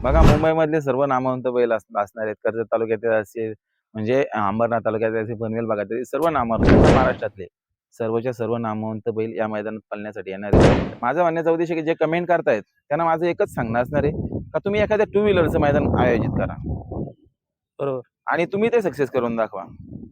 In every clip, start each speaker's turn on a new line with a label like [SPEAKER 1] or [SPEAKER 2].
[SPEAKER 1] बघा मुंबईमधले सर्व नामवंत बैल असणार आहेत. कर्जत तालुक्यातील असेल म्हणजे अंबरनाथ तालुक्यातील असेल, पनवेल भागातील सर्व नामवंत महाराष्ट्रातले सर्वच्या सर्व नामवंत बैल या मैदानात पळण्यासाठी येणार आहेत. माझं म्हणण्याचा उद्देश आहे की जे कमेंट करतायत त्यांना माझं एकच सांगणं असणार आहे का तुम्ही एखाद्या टू व्हीलरचं मैदान आयोजित करा
[SPEAKER 2] बरोबर.
[SPEAKER 1] आणि तुम्ही ते सक्सेस करून दाखवा.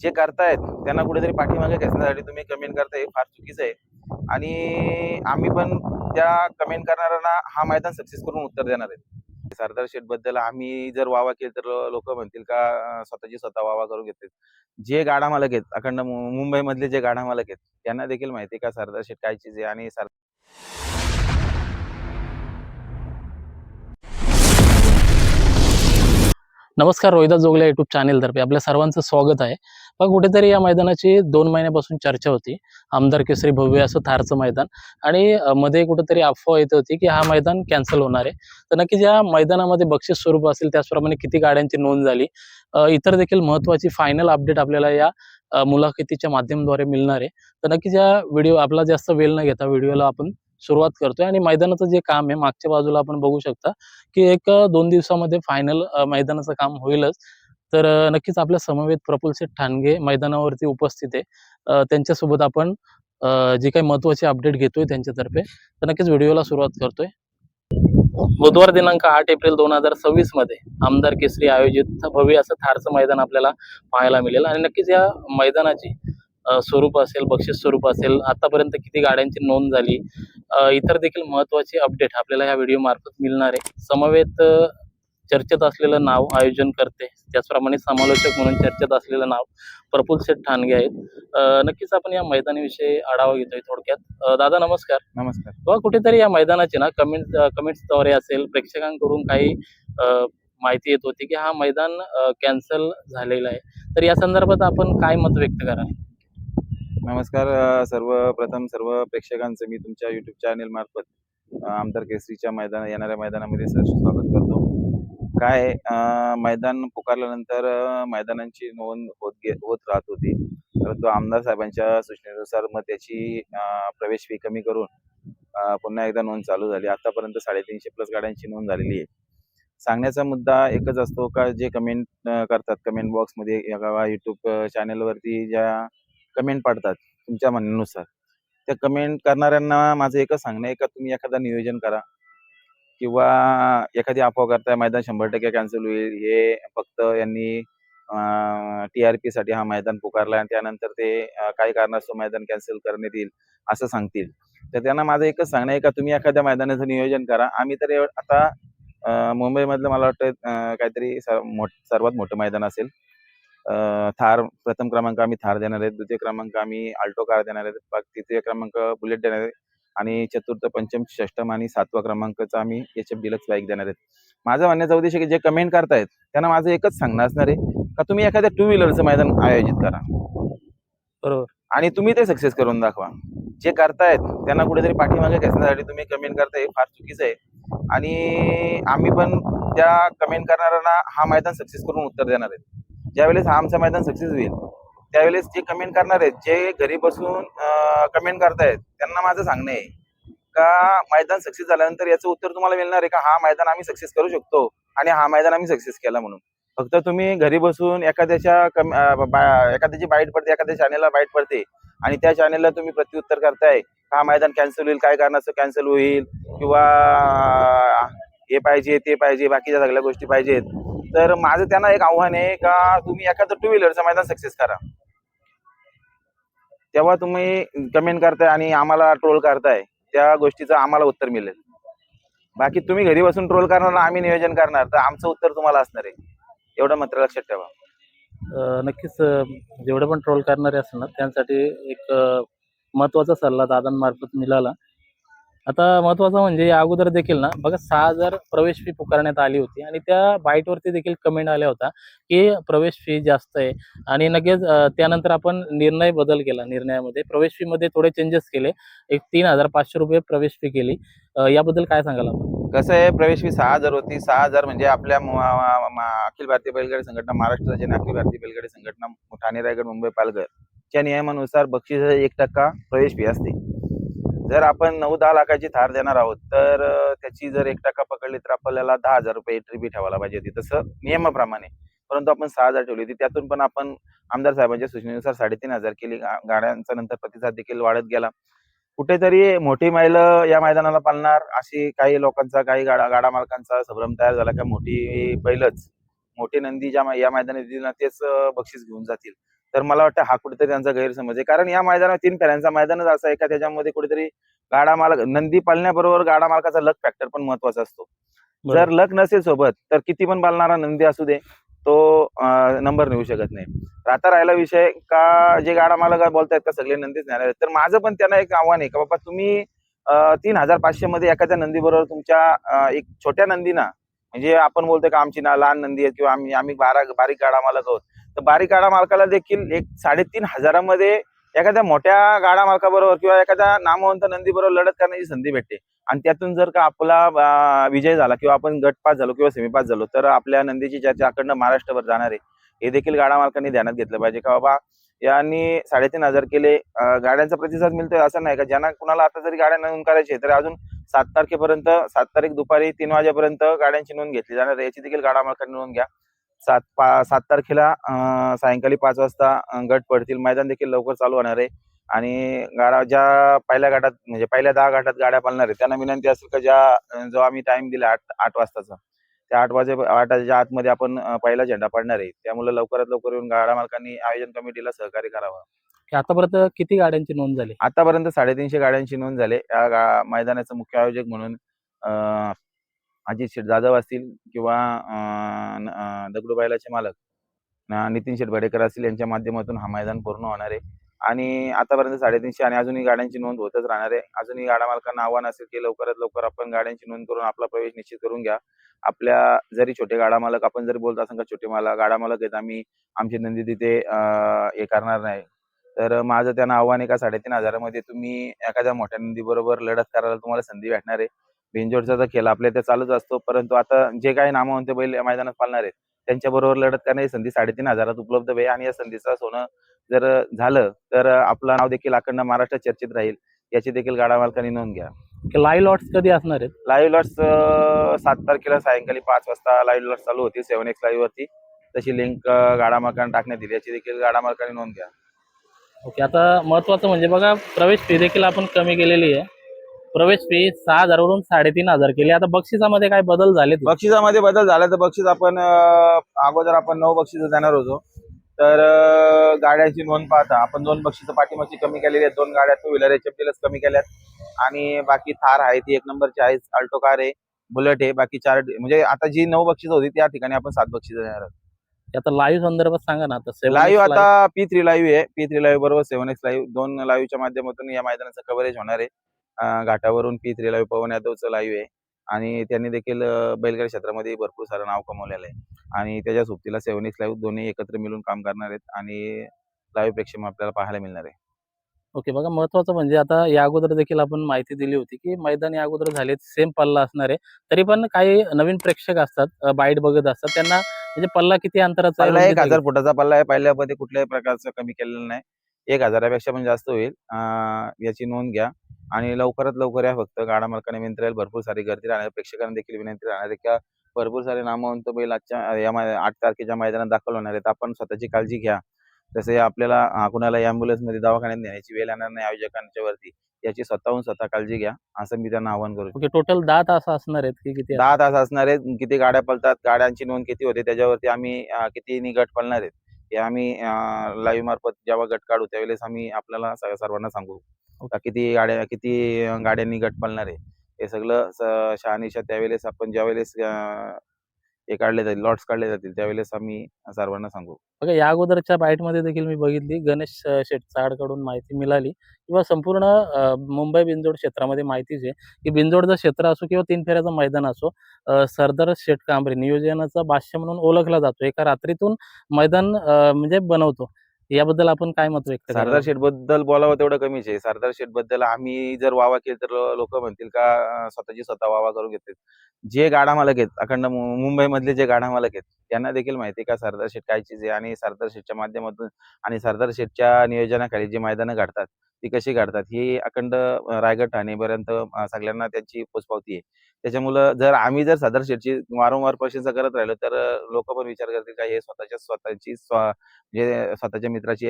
[SPEAKER 1] जे करतायत त्यांना कुठेतरी पाठीमागे खेचण्यासाठी तुम्ही कमेंट करताय, हे फार चुकीचं आहे. आणि आम्ही पण त्या कमेंट करणाऱ्यांना हा मैदान सक्सेस करून उत्तर देणार आहे. सरदार शेठ बद्दल आम्ही जर वावा केली तर लोक म्हणतील का स्वतःची स्वतः वावा करून घेतील. जे गाडा मालक आहेत अखंड मुंबईमधले जे गाडा मालक आहेत त्यांना देखील माहिती आहे का सरदार शेठ काय चीज आहे. आणि
[SPEAKER 2] नमस्कार, रोहिदास जोगले युट्यूब चॅनेल तर्फे आपल्या सर्वांचं स्वागत आहे. पण कुठेतरी या मैदानाची 2 महिन्यापासून चर्चा होती. आमदार केसरी भव्य असं थारचं मैदान आणि मध्ये कुठेतरी अफवा येत होती की हा मैदान कॅन्सल होणार आहे. तर नक्कीच या मैदानामध्ये बक्षीस स्वरूप असेल, त्याचप्रमाणे किती गाड्यांची नोंद झाली, इतर देखील महत्त्वाची फायनल अपडेट आपल्याला या मुलाखतीच्या माध्यमाद्वारे मिळणार आहे. तर नक्कीच या व्हिडिओ आपला जास्त वेळ न घेता व्हिडिओला आपण सुरुवात करतोय. आणि मैदानाचं जे काम आहे मागच्या बाजूला आपण बघू शकता की एक 2 दिवसामध्ये फायनल मैदानाचं काम होईलच. तर नक्कीच आपल्या समवेत प्रफुल्ल शेठ ठाणगे मैदानावरती उपस्थित आहे. त्यांच्यासोबत आपण जी काही महत्त्वाची अपडेट घेतोय त्यांच्यातर्फे, तर नक्कीच व्हिडिओला सुरुवात करतोय. बुधवार दिनांक 8 एप्रिल 2026 मध्ये आमदार केसरी आयोजित भव्य असं थारचं मैदान आपल्याला पाहायला मिळेल. आणि नक्कीच या मैदानाची स्वरूप असेल, बक्षीस स्वरूप असेल, आतापर्यंत किती गाड्यांची नोंद झाली, इतर देखील महत्त्वाची अपडेट आपल्याला या व्हिडिओ मार्फत मिळणार आहे. समवेत चर्चेत असलेलं नाव आयोजन करते, त्याचप्रमाणे समालोचक म्हणून चर्चेत असलेलं नाव प्रफुल्ल शेठ ठाणगे आहेत. नक्कीच आपण या मैदानाविषयी आढावा घेतोय थोडक्यात. दादा नमस्कार.
[SPEAKER 1] नमस्कार.
[SPEAKER 2] बघा, कुठेतरी या मैदानाची ना कमेंट्सद्वारे असेल, प्रेक्षकांकडून काही माहिती येत होती की हा मैदान कॅन्सल झालेला आहे. तर या संदर्भात आपण काय मत व्यक्त कराल?
[SPEAKER 1] नमस्कार. सर्वप्रथम सर्व प्रेक्षकांचं मी तुमच्या युट्यूब चॅनेल मार्फत आमदार केसरीच्या येणाऱ्या मैदानामध्ये सहर्ष स्वागत करतो. काय मैदान पुकारल्यानंतर मैदानांची नोंद होत राहत होती, परंतु आमदार साहेबांच्या सूचनेनुसार मग त्याची प्रवेश फी कमी करून पुन्हा एकदा नोंद चालू झाली. आतापर्यंत 350+ गाड्यांची नोंद झालेली आहे. सांगण्याचा मुद्दा एकच असतो का जे कमेंट करतात कमेंट बॉक्समध्ये किंवा युट्यूब चॅनेलवरती ज्या कमेंट पडतात तुमच्या म्हणण्यानुसार, त्या कमेंट करणाऱ्यांना माझं एकच सांगणं आहे का तुम्ही एखादा नियोजन करा किंवा एखादी अफवा करताय मैदान 100% कॅन्सल होईल, हे फक्त यांनी TRP साठी हा मैदान पुकारला आणि त्यानंतर ते काही कारणास्तव मैदान कॅन्सल करण्यात येईल असं सांगतील. तर त्यांना माझं एकच सांगणं आहे का तुम्ही एखाद्या मैदानाचं नियोजन करा. आम्ही तर आता मुंबईमधलं मला वाटतं काहीतरी सर्वात मोठं मैदान असेल. थार प्रथम क्रमांक आम्ही थार देणार आहेत, द्वितीय क्रमांक आम्ही अल्टो कार देणार आहेत, तृतीय क्रमांक बुलेट देणार आहे आणि चतुर्थ, पंचम, षष्टम आणि 7वा क्रमांकाचा आम्ही HF डिलक्स बाईक देणार आहेत. माझं म्हणण्याचा उद्देश आहे की जे कमेंट करतायत त्यांना माझं एकच सांगणं असणार आहे का तुम्ही एखाद्या टू व्हीलरचं मैदान आयोजित करा
[SPEAKER 2] बरोबर.
[SPEAKER 1] आणि तुम्ही ते सक्सेस करून दाखवा. जे करतायत त्यांना कुठेतरी पाठीमागे खेचण्यासाठी तुम्ही कमेंट करताय, हे फार चुकीचं आहे. आणि आम्ही पण त्या कमेंट करणाऱ्यांना हा मैदान सक्सेस करून उत्तर देणार आहे. ज्यावेळेस हा आमचं मैदान सक्सेस होईल त्यावेळेस जे कमेंट करणार आहेत, जे घरी बसून कमेंट करतायत त्यांना माझं सांगणं आहे का मैदान सक्सेस झाल्यानंतर याचं उत्तर तुम्हाला मिळणार आहे का हा मैदान आम्ही सक्सेस करू शकतो आणि हा मैदान आम्ही सक्सेस केला म्हणून. फक्त तुम्ही घरी बसून एखाद्याची बाईट पडते, एखाद्या चॅनेलला बाईट पडते आणि त्या चॅनेलला तुम्ही प्रत्युत्तर करताय हा मैदान कॅन्सल होईल, काय कारणाचं कॅन्सल होईल किंवा हे पाहिजे ते पाहिजे, बाकीच्या सगळ्या गोष्टी पाहिजेत. तर माझं त्यांना एक आव्हान आहे का तुम्ही एखादं टू व्हीलरचं मैदान सक्सेस करा. तेव्हा तुम्ही कमेंट करताय आणि आम्हाला ट्रोल करताय, त्या गोष्टीचं आम्हाला उत्तर मिळेल. बाकी तुम्ही घरी बसून ट्रोल करणार, आम्ही नियोजन करणार, तर आमचं उत्तर तुम्हाला असणार आहे. एवढं मात्र लक्षात ठेवा.
[SPEAKER 2] नक्कीच जेवढे पण ट्रोल करणारे असणार त्यांसाठी एक महत्त्वाचा सल्ला दादांमार्फत मिळाला. आता महत्त्वाचं म्हणजे या अगोदर देखील ना बघा 6,000 प्रवेश फी पुकारण्यात आली होती आणि त्या बाईटवरती देखील कमेंट आल्या होता की प्रवेश फी जास्त आहे. आणि नक्कीच त्यानंतर आपण बदल केला. निर्णयामध्ये प्रवेश फीमध्ये थोडे चेंजेस केले. एक 3,500 रुपये प्रवेश फी केली. याबद्दल काय सांगाल आपण?
[SPEAKER 1] कसं आहे, प्रवेश फी 6,000 होती. 6,000 म्हणजे आपल्या अखिल भारतीय बैलगाडी संघटना, महाराष्ट्र राज्य अखिल भारतीय बैलगाडी संघटना ठाणे, रायगड, मुंबई, पालघर च्या नियमानुसार बक्षीस 1% प्रवेश फी असते. जर आपण 9-10 लाखाची थार देणार आहोत, तर त्याची जर 1% पकडली तर आपल्याला 10,000 रुपये एंट्री फी ठेवायला पाहिजे होती, तसं नियमाप्रमाणे. परंतु आपण 6,000 ठेवली होती. त्यातून पण आपण आमदार साहेबांच्या सूचनेनुसार 3,500 केली. गाड्यांचा नंतर प्रतिसाद देखील वाढत गेला. कुठेतरी मोठी बैलं या मैदानाला पाळणार अशी काही लोकांचा, काही गाडा मालकांचा संभ्रम तयार झाला का मोठी बैलच, मोठे नंदी या मैदानात येतील ना तेच बक्षीस घेऊन जातील. तर मला वाटतं हा कुठेतरी त्यांचा गैरसमज आहे. कारण या मैदानात 3 फेऱ्यांचा मैदानच असं आहे का त्याच्यामध्ये कुठेतरी गाडा मालक नंदी पाळण्याबरोबर गाडा मालकाचा लक फॅक्टर पण महत्वाचा असतो. जर
[SPEAKER 2] बरोबर.
[SPEAKER 1] लक नसेल सोबत तर किती पण पाळणारा नंदी असू दे, तो नंबर नेऊ शकत नाही. आता राहिला विषय का जे गाडा मालक बोलतायत का सगळे नंदीच नेणार आहेत. तर माझं पण त्यांना एक आव्हान आहे का बाबा तुम्ही 3,500 मध्ये एखाद्या नंदीबरोबर तुमच्या एक छोट्या नंदीना, म्हणजे आपण बोलतोय का आमची लहान नंदी आहे किंवा आम्ही बारीक गाडा मालक आहोत. तर बारीक गाडा मालकाला देखील एक 3,500 मध्ये एखाद्या मोठ्या गाडा मालकाबरोबर किंवा एखाद्या नामवंत नंदीबरोबर लढत करण्याची संधी भेटते. आणि त्यातून जर का आपला विजय झाला किंवा आपण गट पास झालो किंवा सेमी पास झालो, तर आपल्या नंदीची चर्चा अखंड महाराष्ट्रभर जाणार आहे. हे देखील गाडा मालकांनी ध्यानात घेतलं पाहिजे का बाबा यांनी 3,500 केले. गाड्यांचा प्रतिसाद मिळतोय असं नाही का, ज्यांना कुणाला आता जरी गाड्या नोंद करायची आहे तर अजून 7 तारखेपर्यंत, 7 तारीख दुपारी 3 वाजेपर्यंत गाड्यांची नोंद घेतली जाणार आहे. याची देखील गाडा मालकांनी नोंद घ्या. 7 तारखेला सायंकाळी 5 वाजता गट पडतील. मैदान देखील लवकर चालू होणार आहे. आणि ज्या पहिल्या गटात म्हणजे पहिल्या 10 गटात गाड्या पळणार आहेत त्यांना विनंती असेल का जो आम्ही टाइम दिला 8 वाजताचा, त्या 8 वाजेच्या आतमध्ये आपण पहिला झेंडा पडणार आहे. त्यामुळे लवकरात लवकर येऊन गाडा मालकांनी आयोजन कमिटीला सहकार्य करावं.
[SPEAKER 2] की आतापर्यंत किती गाड्यांची नोंद झाली?
[SPEAKER 1] आतापर्यंत 350 गाड्यांची नोंद झाली. या मैदानाचे मुख्य आयोजक म्हणून अजित शेठ जाधव असतील किंवा दगडू बैलाचे मालक नितीन शेठ भडेकर असतील यांच्या माध्यमातून हा मैदान पूर्ण होणार आहे. आणि आतापर्यंत 350 आणि अजूनही गाड्यांची नोंद होतच राहणार आहे. अजूनही गाडा मालकांना आव्हान असेल की लवकरात लवकर आपण गाड्यांची नोंद करून आपला प्रवेश निश्चित करून घ्या. आपल्या जरी छोटे गाडा मालक आपण जरी बोलत असाल का छोटे गाडा मालक आहेत, आम्ही आमची नंदी तिथे हे करणार नाही. तर माझं त्यांना आव्हान आहे का 3,500 मध्ये तुम्ही एखाद्या मोठ्या नंदीबरोबर लढत करायला तुम्हाला संधी भेटणार आहे. बिनजोडचा तर खेळ आपल्या इथे चालूच असतो. परंतु आता जे काही नामवंत बैल या मैदानात पाळणार आहेत त्यांच्याबरोबर लढत करण्याची संधी 3,500 उपलब्ध आहे. आणि या संधीचं सोनं जर झालं तर आपलं नाव देखील अखंड महाराष्ट्रात चर्चेत राहील. याची देखील गाडा मालकांनी नोंद घ्या.
[SPEAKER 2] लाईव्ह लॉट्स कधी असणार आहेत?
[SPEAKER 1] लाईव्ह लॉट्स 7 तारखेला सायंकाळी 5 वाजता लाईव्ह लॉट्स चालू होती 7X लाईव्ह वरती. तशी लिंक गाडा मालकांना टाकण्यात येईल. याची देखील गाडा मालकांनी नोंद घ्या.
[SPEAKER 2] ओके. आता महत्त्वाचं म्हणजे बघा, प्रवेश फी देखील आपण कमी केलेली आहे. प्रवेश फी 6,000 वरून 3,500 केली. आता बक्षिसामध्ये काय बदल झालेत?
[SPEAKER 1] बक्षिसामध्ये बदल झाला तर बक्षीस आपण अगोदर आपण 9 बक्षीस देणार होतो. तर गाड्यांची नोंद पाहता आपण 2 बक्षिसं पाठीमागची कमी केलेली आहेत. 2 गाड्या टू व्हीलर HF कमी केल्यात. आणि बाकी थार आहे ती 1 नंबरची आहे, अल्टो कार आहे, बुलेट आहे. बाकी 4 म्हणजे आता जी 9 बक्षीस होती त्या ठिकाणी आपण 7 बक्षिसं देणार आहोत.
[SPEAKER 2] आता लाईव्ह संदर्भात सांगा ना. आता 7X
[SPEAKER 1] लाईव्ह आता P3 लाईव्ह आहे. P3 लाईव्ह बरोबर 7X लाईव्ह 2 लाईव्हच्या माध्यमातून या मैदानाचं कव्हरेज होणार आहे. घाटावरून P3 लाईव्ह पवन यादवचं लाईव्ह आहे. आणि त्यांनी देखील बैलगाडी क्षेत्रामध्ये भरपूर सारं नाव कमवलेलं आहे. आणि त्याच्या सोबतीला 7X लाईव्ह दोन्ही एकत्र मिळून काम करणार आहेत आणि लाईव्ह प्रेक्षेपण आपल्याला पाहायला मिळणार आहे.
[SPEAKER 2] ओके. बघा, महत्त्वाचं म्हणजे आता या अगोदर देखील आपण माहिती दिली होती की मैदान या अगोदर झालेत, सेम पल्ला असणार आहे. तरी पण काही नवीन प्रेक्षक असतात, बाईट बघत असतात, त्यांना म्हणजे पल्ला किती अंतराचा आहे?
[SPEAKER 1] पल्ला
[SPEAKER 2] रुंदीचा
[SPEAKER 1] 1,000 फुटाचा पल्ला आहे. पहिल्यामध्ये कुठल्याही प्रकारचं कमी केलेलं नाही. 1,000 पेक्षा पण जास्त होईल. याची नोंद घ्या आणि लवकरात लवकर या. फक्त गाडा मालकांना विनंती राहील, भरपूर सारी गर्दी राहणार. प्रेक्षकांना देखील विनंती राहणार आहे की भरपूर सारे नामवंत बैल आजच्या या 8 तारखेच्या मैदानात दाखल होणार आहेत. आपण स्वतःची काळजी घ्या. तसे आपल्याला कुणाला ॲम्ब्युलन्समध्ये दवाखान्यात नेण्याची वेळ येणार नाही आयोजकांच्या वरती. याची स्वतः काळजी घ्या, असं मी त्यांना आवाहन करू.
[SPEAKER 2] ओके. टोटल 10 तास असणार आहेत की किती?
[SPEAKER 1] 10 तास असणार आहेत. किती गाड्या पळतात, गाड्यांची नोंद किती होते त्याच्यावरती आम्ही किती गट पळणार आहेत हे आम्ही लाईव्ह मार्फत जेव्हा गट काढू त्यावेळेस आम्ही आपल्याला सर्वांना सांगू का किती गाड्यांनी गट पळणार आहे. हे सगळं शहानिशा त्यावेळेस आपण ज्यावेळेस हे काढले जातील, लॉट्स काढले जातील त्यावेळेस आम्ही सर्वांना सांगू.
[SPEAKER 2] बघा, या अगोदरच्या बाईटमध्ये देखील मी बघितली, गणेश शेठ चाडकडून माहिती मिळाली किंवा संपूर्ण मुंबई बिनजोड क्षेत्रामध्ये माहितीच आहे की बिनजोडचं क्षेत्र असो किंवा 3 फेऱ्याचं मैदान असो, सरदार शेठ कांबळे नियोजनाचा बादशाह म्हणून ओळखला जातो. एका रात्रीतून मैदान म्हणजे बनवतो. याबद्दल आपण काय मत व्यक्त कराल?
[SPEAKER 1] सरदार शेठ बद्दल बोलावं तेवढं कमीच आहे. सरदार शेठ बद्दल आम्ही जर वावा केली तर लोक म्हणतील का स्वतःची स्वतः वावा करून घेतील. जे गाडा मालक आहेत अखंड मुंबईमधले जे गाडा मालक आहेत त्यांना देखील माहिती आहे का सरदार शेठ काय चीज आहे. आणि सरदार शेठच्या माध्यमातून आणि सरदार शेठच्या नियोजनाखाली जे मैदानं घडतात ती कशी काढतात ही अखंड रायगड ठाणेपर्यंत सगळ्यांना त्यांची पोचपावती आहे. त्याच्यामुळं जर आम्ही जर सदर शेठची वारंवार प्रशंसा करत राहिलो तर लोकं पण विचार करतील का हे स्वतःची म्हणजे स्वतःच्या मित्राची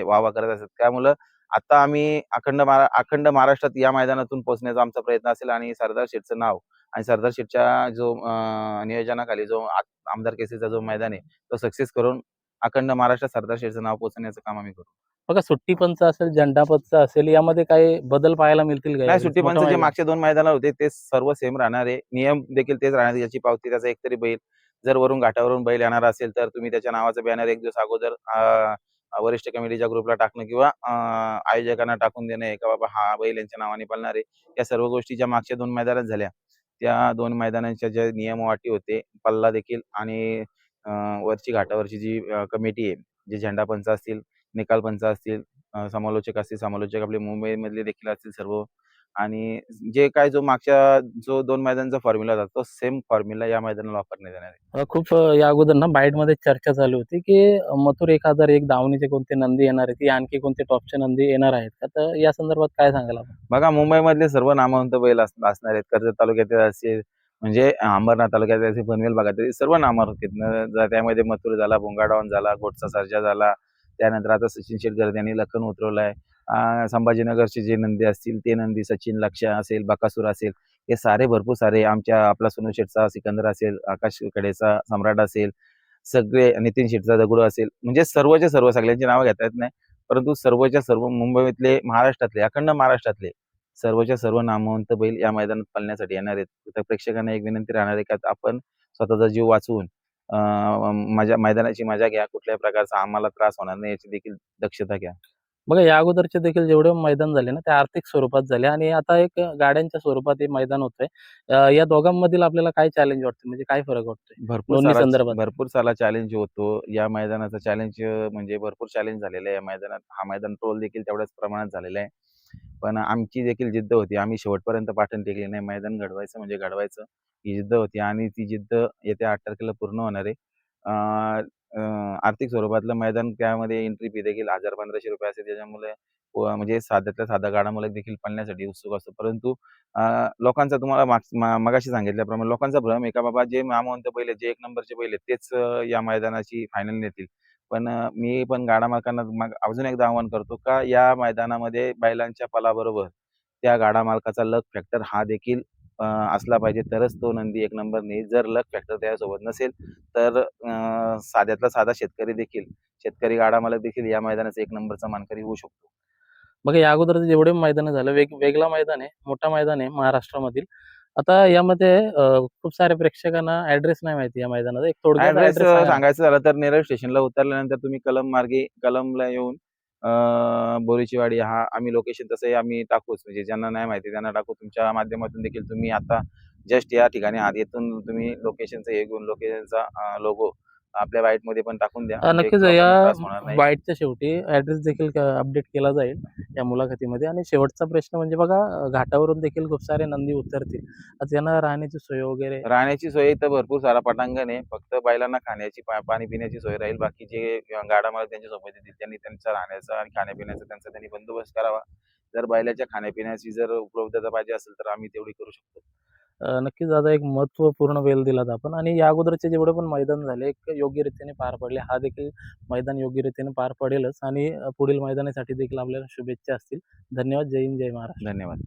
[SPEAKER 1] वाह-वाह करत असतात. त्यामुळं आता आम्ही अखंड महाराष्ट्रात या मैदानातून पोहोचण्याचा आमचा प्रयत्न असेल आणि सरदार शेठचं नाव आणि सरदार शेठच्या जो नियोजनाखाली जो आमदार केसरीचा जो मैदान आहे, तो सक्सेस करून अखंड महाराष्ट्रात सरदार शेठचं नाव पोहोचवण्याचं काम आम्ही करू.
[SPEAKER 2] बघा सुट्टी पंच असेल, झेंडा पंच असेल, यामध्ये काही बदल पाहायला मिळतील का
[SPEAKER 1] नाही,
[SPEAKER 2] यावेळेस?
[SPEAKER 1] सुट्टी
[SPEAKER 2] मोठं
[SPEAKER 1] पंच जे
[SPEAKER 2] मैदान.
[SPEAKER 1] मागचे 2 मैदानावर होते ते सर्व सेम राहणार आहे. नियम देखील तेच राहणार आहे. याची पावती त्याचा एकतरी बैल जर वरून घाटावरून बैल येणार असेल, तर तुम्ही त्याच्या नावाचं बॅनर 1 दिवस अगोदर वरिष्ठ कमिटीच्या ग्रुपला टाकणं किंवा आयोजकांना टाकून देणं आहे, का बाबा हा बैल यांच्या नावाने पळणार आहे. या सर्व गोष्टी ज्या मागच्या 2 मैदानात झाल्या, त्या 2 मैदानांच्या ज्या नियम व अटी होते, पल्ला देखील आणि वरची घाटावरची जी कमिटी आहे, जे झेंडा पंच असतील, निकाल पंच असतील, समालोचक असतील, समालोचक आपले मुंबईमधले देखील असतील सर्व आणि जे काय जो 2 मैदानाचा फॉर्म्युला होता, तो सेम फॉर्म्युला या मैदानाला वापरण्यात येणार आहे.
[SPEAKER 2] खूप या अगोदर ना बाईटमध्ये चर्चा चालू होती, की मथुर 1001 दावणीचे कोणते नंदी येणार आहेत, की आणखी कोणते टॉपचे नंदी येणार आहेत का? तर या संदर्भात काय सांगाल आपण?
[SPEAKER 1] बघा मुंबईमधले सर्व नामवंत बैल असणार आहेत. कर्जत तालुक्यातील असेल, म्हणजे अंबरनाथ तालुक्यातील असेल, पनवेल भागातील सर्व नामांकित आहेत. त्यामध्ये मथुर झाला, भोंगाडॉन झाला, गोटचा सर्जा झाला. त्यानंतर आता सचिन शेटकर यांनी लखन उतरवलाय. संभाजीनगरचे जे नंदी असतील ते नंदी सचिन, लक्ष्या असेल, बकासूर असेल, हे सारे भरपूर सारे आपला सोनू शेठचा सिकंदर असेल, आकाश कडेचा सम्राट असेल, सगळे नितीन शेठचा दगडू असेल, म्हणजे सर्वच्या सर्व सगळ्यांची नावं घेता येत नाही. परंतु सर्वच्या सर्व मुंबईतले, महाराष्ट्रातले, अखंड महाराष्ट्रातले सर्वच्या सर्व नामवंत बैल या मैदानात पळण्यासाठी येणार आहेत. तर प्रेक्षकांना एक विनंती राहणार आहे की आपण स्वतःचा जीव वाचवून मैदानाची मजा घ्या. कुठल्याही प्रकारचा आम्हाला त्रास होणार नाही याची देखील दक्षता घ्या.
[SPEAKER 2] बघा या अगोदरचे देखील जेवढे मैदान झाले ना, ते आर्थिक स्वरूपात झाले आणि आता एक गाड्यांच्या स्वरूपात हे मैदान होतंय. या दोघांमधील आपल्याला काय चॅलेंज वाटतं? म्हणजे काय फरक वाटतोय नोंदणी संदर्भात?
[SPEAKER 1] भरपूर सारा चॅलेंज होतो. या मैदानाचा चॅलेंज म्हणजे भरपूर चॅलेंज झालेलं आहे या मैदानात. हा मैदान ट्रोल देखील तेवढ्याच प्रमाणात झालेला आहे. पण आमची देखील जिद्द होती. आम्ही शेवटपर्यंत पाठण टेकली नाही. मैदान घडवायचं म्हणजे घडवायचं ही जिद्द होती आणि ती जिद्द येत्या 8 तारखेला पूर्ण होणार आहे. अ, अ, आर्थिक स्वरूपातलं मैदान त्यामध्ये एंट्री फी देखील ₹1000-1500 असेल. त्याच्यामुळे म्हणजे साध्यातल्या साधा गाडा देखील पळण्यासाठी उत्सुक असतो. परंतु लोकांचा तुम्हाला मगाशी सांगितल्याप्रमाणे लोकांचा भ्रम आहे का बाबा जे नामवंत बैल आहेत, जे 1 नंबरचे बैल आहेत तेच या मैदानाची फायनल नेतील. पण मी पण गाडा मालकांना अजून एकदा आवाहन करतो का या मैदानामध्ये बैलांच्या पलाबरोबर त्या गाडा मालकाचा लक फॅक्टर हा देखील असला पाहिजे तरच तो नंदी 1 नंबर नेईल. जर लक फॅक्टर त्याच्यासोबत नसेल तर साध्यातला साधा शेतकरी गाडा मालक देखील या मैदानाचा 1 नंबरचा मानकरी होऊ शकतो.
[SPEAKER 2] बघा या अगोदर जेवढे मैदानं झालं, वेगळं मैदान आहे, मोठा मैदान आहे महाराष्ट्रामधील. आता यामध्ये खूप साऱ्या प्रेक्षकांना ॲड्रेस नाही माहिती या मैदानाचा. एक थोडक्यात
[SPEAKER 1] ॲड्रेस
[SPEAKER 2] ॲड्रेस सांगा ना?
[SPEAKER 1] सांगायचं झालं तर नेरळ स्टेशनला उतरल्यानंतर तुम्ही कलमला येऊन बोरीचीवाडी हा आम्ही लोकेशन तसंही आम्ही टाकूच. म्हणजे ज्यांना नाही माहिती त्यांना टाकू. तुमच्या माध्यमातून देखील तुम्ही आता जस्ट या ठिकाणी आहात. येथून तुम्ही लोकेशनचं हे घेऊन लोकेशनचा लोगो आपल्या बाईटमध्ये पण टाकून द्या. म्हणजे
[SPEAKER 2] नक्कीच या
[SPEAKER 1] लोकांना त्रास होणार नाही.
[SPEAKER 2] बाईटच्या शेवटी ॲड्रेस देखील अपडेट केला जाईल या मुलाखतीमध्ये. आणि शेवटचा प्रश्न म्हणजे बघा घाटावरून देखील खूप सारे नंदी उतरतील. आता त्यांना राहण्याची सोय वगैरे?
[SPEAKER 1] राहण्याची सोय इथं भरपूर सारा पटांगण आहे. फक्त बैलांना खाण्याची, पाणी पिण्याची सोय राहील. बाकी जे गाडा मालक त्यांच्यासोबत येतील त्यांनी त्यांचा राहण्याचा आणि खाण्यापिण्याचा त्यांनी बंदोबस्त करावा. जर बैलाच्या खाण्यापिण्याची जर उपलब्धता पाहिजे असेल तर आम्ही तेवढी करू शकतो.
[SPEAKER 2] नक्कीच दादा एक महत्त्वपूर्ण वेळ दिलात आपण आणि या अगोदरचे जेवढे पण मैदान झाले एक योग्यरीतीने पार पडले. हा देखील मैदान योग्यरीतीने पार पडेलच आणि पुढील मैदानासाठी देखील आपल्याला शुभेच्छा असतील. धन्यवाद. जय हिंद, जय महाराष्ट्र.
[SPEAKER 1] धन्यवाद.